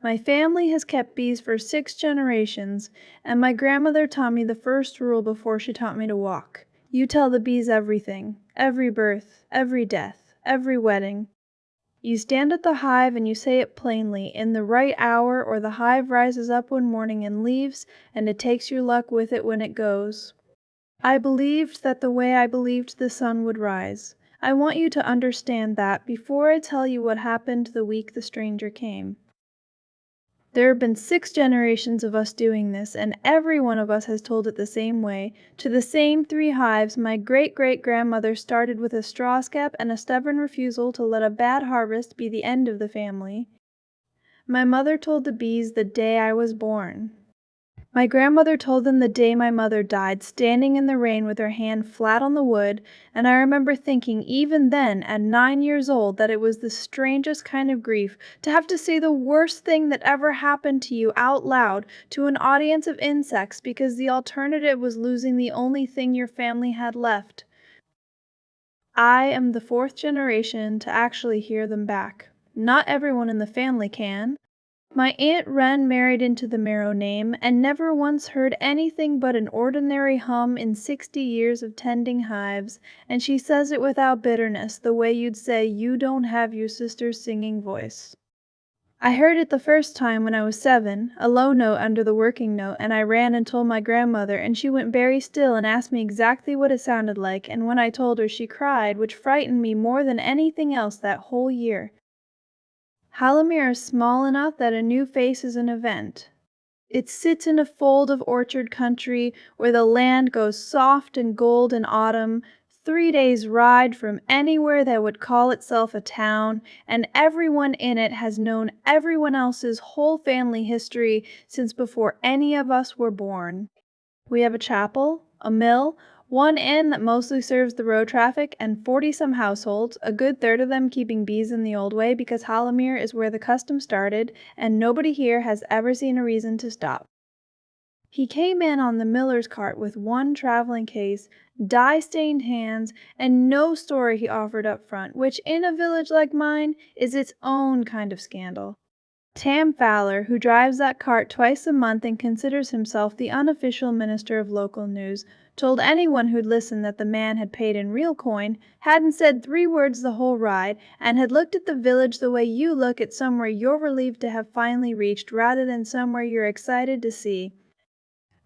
My family has kept bees for 6 generations, and my grandmother taught me the first rule before she taught me to walk. You tell the bees everything, every birth, every death, every wedding. You stand at the hive and you say it plainly, in the right hour, or the hive rises up one morning and leaves, and it takes your luck with it when it goes. I believed that the way I believed the sun would rise. I want you to understand that before I tell you what happened the week the stranger came. There have been 6 generations of us doing this, and every one of us has told it the same way, to the same 3 hives. My great-great-grandmother started with a straw scab and a stubborn refusal to let a bad harvest be the end of the family. My mother told the bees the day I was born. My grandmother told them the day my mother died, standing in the rain with her hand flat on the wood, and I remember thinking even then, at 9 years old, that it was the strangest kind of grief to have to say the worst thing that ever happened to you out loud to an audience of insects because the alternative was losing the only thing your family had left. I am the 4th generation to actually hear them back. Not everyone in the family can. My Aunt Wren married into the Marrow name, and never once heard anything but an ordinary hum in 60 years of tending hives, and she says it without bitterness, the way you'd say you don't have your sister's singing voice. I heard it the first time when I was 7, a low note under the working note, and I ran and told my grandmother, and she went very still and asked me exactly what it sounded like, and when I told her she cried, which frightened me more than anything else that whole year. Halimere is small enough that a new face is an event. It sits in a fold of orchard country where the land goes soft and gold in autumn, 3 days' ride from anywhere that would call itself a town, and everyone in it has known everyone else's whole family history since before any of us were born. We have a chapel, a mill, one inn that mostly serves the road traffic, and 40-some households, a good third of them keeping bees in the old way because Halimere is where the custom started, and nobody here has ever seen a reason to stop. He came in on the miller's cart with 1 traveling case, dye-stained hands, and no story he offered up front, which in a village like mine is its own kind of scandal. Tam Fowler, who drives that cart twice a month and considers himself the unofficial minister of local news, told anyone who'd listened that the man had paid in real coin, hadn't said 3 words the whole ride, and had looked at the village the way you look at somewhere you're relieved to have finally reached rather than somewhere you're excited to see.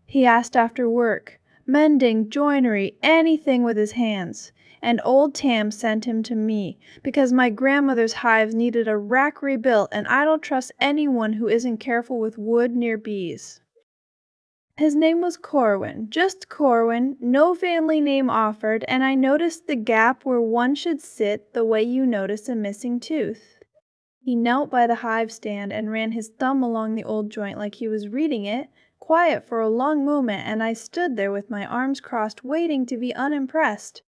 He asked after work, mending, joinery, anything with his hands. And old Tam sent him to me, because my grandmother's hives needed a rack rebuilt, and I don't trust anyone who isn't careful with wood near bees. His name was Corwin, just Corwin, no family name offered, and I noticed the gap where one should sit the way you notice a missing tooth. He knelt by the hive stand and ran his thumb along the old joint like he was reading it, quiet for a long moment, and I stood there with my arms crossed, waiting to be unimpressed.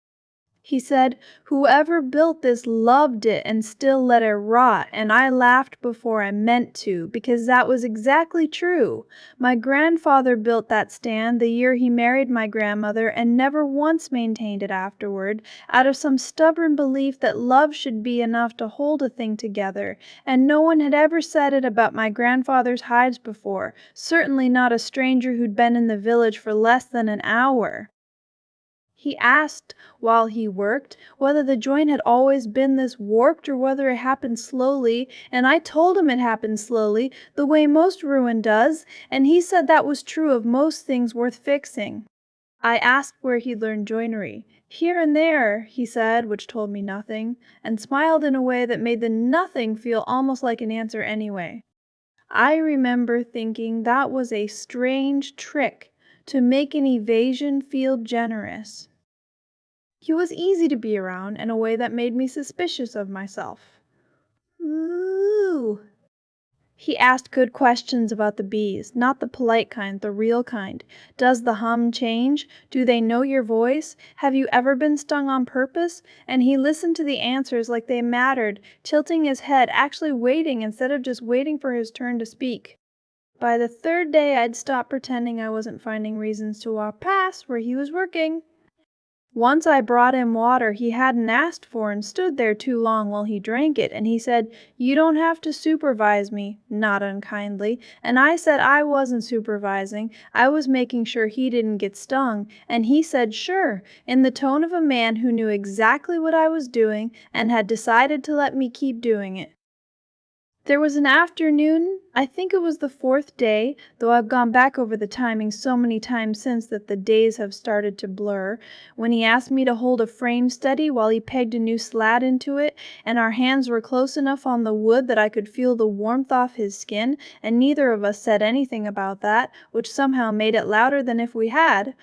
He said, "Whoever built this loved it and still let it rot," and I laughed before I meant to, because that was exactly true. My grandfather built that stand the year he married my grandmother and never once maintained it afterward, out of some stubborn belief that love should be enough to hold a thing together, and no one had ever said it about my grandfather's hives before, certainly not a stranger who'd been in the village for less than an hour. He asked, while he worked, whether the joint had always been this warped or whether it happened slowly, and I told him it happened slowly, the way most ruin does, and he said that was true of most things worth fixing. I asked where he'd learned joinery. "Here and there," he said, which told me nothing, and smiled in a way that made the nothing feel almost like an answer anyway. I remember thinking that was a strange trick to make an evasion feel generous. He was easy to be around in a way that made me suspicious of myself. Ooh. He asked good questions about the bees, not the polite kind, the real kind. Does the hum change? Do they know your voice? Have you ever been stung on purpose? And he listened to the answers like they mattered, tilting his head, actually waiting instead of just waiting for his turn to speak. By the 3rd day, I'd stopped pretending I wasn't finding reasons to walk past where he was working. Once I brought him water he hadn't asked for and stood there too long while he drank it, and he said, "You don't have to supervise me," not unkindly, and I said I wasn't supervising, I was making sure he didn't get stung, and he said sure, in the tone of a man who knew exactly what I was doing and had decided to let me keep doing it. There was an afternoon, I think it was the 4th day, though I've gone back over the timing so many times since that the days have started to blur, when he asked me to hold a frame steady while he pegged a new slat into it, and our hands were close enough on the wood that I could feel the warmth off his skin, and neither of us said anything about that, which somehow made it louder than if we had.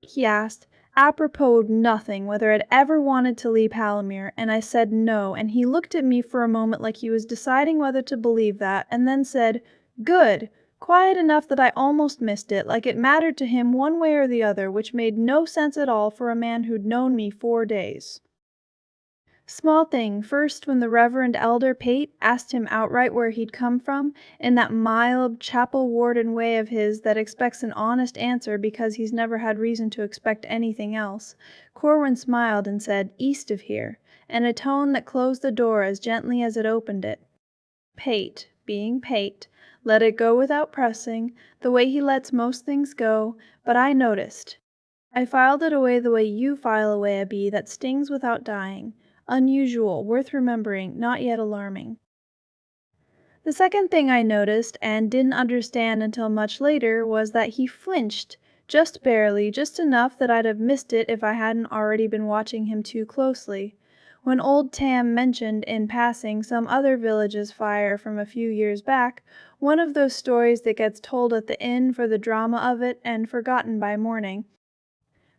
He asked, apropos of nothing, whether I'd ever wanted to leave Hallamere, and I said no, and he looked at me for a moment like he was deciding whether to believe that, and then said, "Good," quiet enough that I almost missed it, like it mattered to him one way or the other, which made no sense at all for a man who'd known me 4 days. Small thing, first when the Reverend Elder Pate asked him outright where he'd come from, in that mild, chapel warden way of his that expects an honest answer because he's never had reason to expect anything else, Corwin smiled and said, "East of here," in a tone that closed the door as gently as it opened it. Pate, being Pate, let it go without pressing, the way he lets most things go, but I noticed. I filed it away the way you file away a bee that stings without dying. Unusual, worth remembering, not yet alarming. The second thing I noticed, and didn't understand until much later, was that he flinched, just barely, just enough that I'd have missed it if I hadn't already been watching him too closely. When old Tam mentioned, in passing, some other village's fire from a few years back, one of those stories that gets told at the inn for the drama of it and forgotten by morning,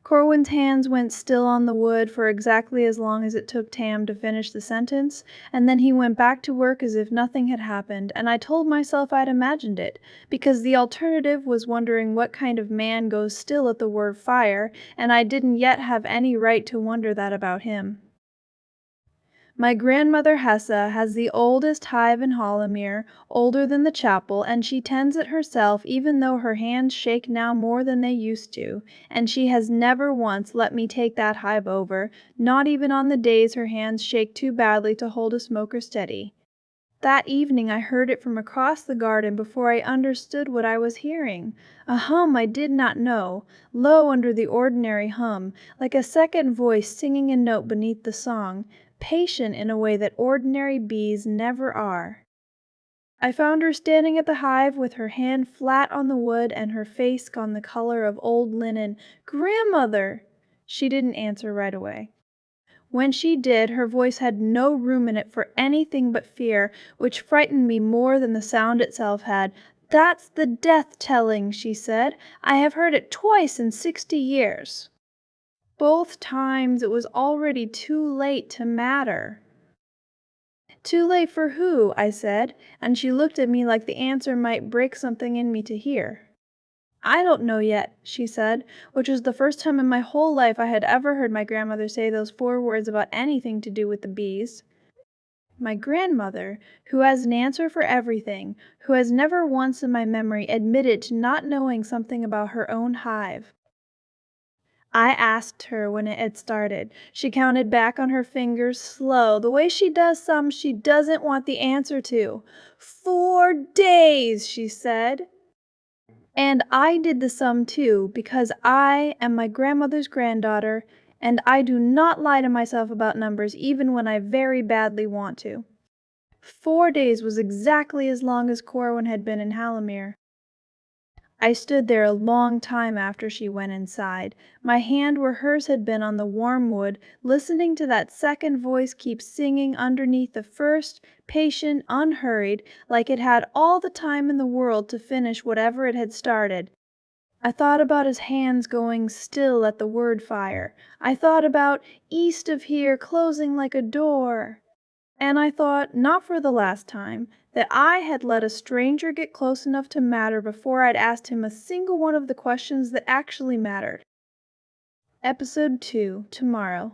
Corwin's hands went still on the wood for exactly as long as it took Tam to finish the sentence, and then he went back to work as if nothing had happened, and I told myself I'd imagined it, because the alternative was wondering what kind of man goes still at the word fire, and I didn't yet have any right to wonder that about him. My grandmother Hessa has the oldest hive in Hallamere, older than the chapel, and she tends it herself even though her hands shake now more than they used to, and she has never once let me take that hive over, not even on the days her hands shake too badly to hold a smoker steady. That evening I heard it from across the garden before I understood what I was hearing. A hum I did not know, low under the ordinary hum, like a second voice singing a note beneath the song, patient in a way that ordinary bees never are. I found her standing at the hive with her hand flat on the wood and her face gone the color of old linen. "Grandmother!" She didn't answer right away. When she did, her voice had no room in it for anything but fear, which frightened me more than the sound itself had. "That's the death-telling," she said. "I have heard it twice in 60 years." Both times it was already too late to matter. "Too late for who?" I said, and she looked at me like the answer might break something in me to hear. "I don't know yet," she said, which was the first time in my whole life I had ever heard my grandmother say those 4 words about anything to do with the bees. My grandmother, who has an answer for everything, who has never once in my memory admitted to not knowing something about her own hive. I asked her when it had started. She counted back on her fingers, slow, the way she does some she doesn't want the answer to. "4 days," she said. And I did the sum too, because I am my grandmother's granddaughter, and I do not lie to myself about numbers even when I very badly want to. 4 days was exactly as long as Corwin had been in Hallamere. I stood there a long time after she went inside, my hand where hers had been on the warm wood, listening to that second voice keep singing underneath the first, patient, unhurried, like it had all the time in the world to finish whatever it had started. I thought about his hands going still at the word fire. I thought about "east of here" closing like a door. And I thought, not for the last time, that I had let a stranger get close enough to matter before I'd asked him a single one of the questions that actually mattered. Episode 2, tomorrow.